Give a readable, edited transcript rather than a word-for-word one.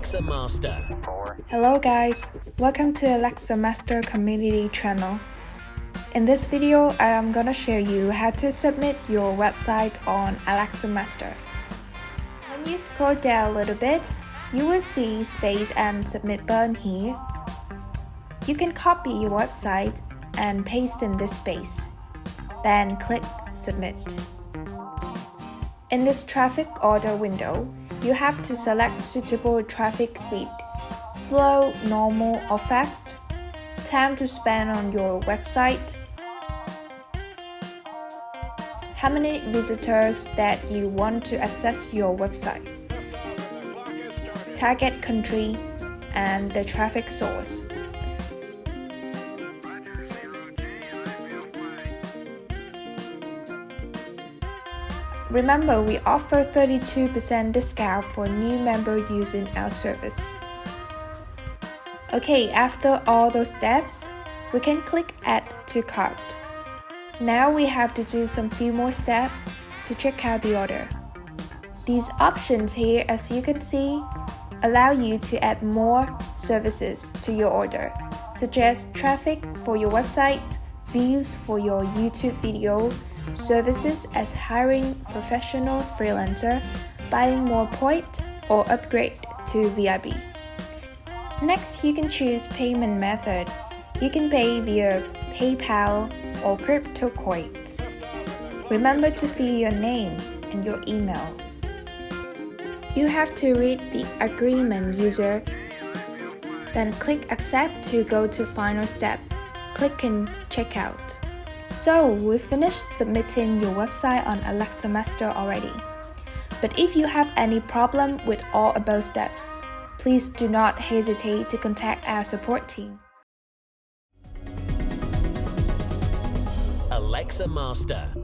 AlexaMaster. Hello guys, welcome to AlexaMaster community channel. In this video, I am gonna show you how to submit your website on AlexaMaster. When you scroll down a little bit, you will see space and submit button here. You can copy your website and paste in this space, then click submit. In this traffic order window, you have to select suitable traffic speed, slow, normal or fast, time to spend on your website, how many visitors that you want to access your website, target country, and the traffic source. Remember, we offer 32% discount for new members using our service. Okay, after all those steps, we can click Add to Cart. Now we have to do some few more steps to check out the order. These options here, as you can see, allow you to add more services to your order, such as traffic for your website, views for your YouTube video, services as hiring professional freelancer, buying more points, or upgrade to VIP. Next, you can choose payment method. You can pay via PayPal or crypto coins. Remember to fill your name and your email. You have to read the agreement user, then click accept to go to final step. Click in checkout. So, we've finished submitting your website on AlexaMaster already. But if you have any problem with all above steps, please do not hesitate to contact our support team. AlexaMaster.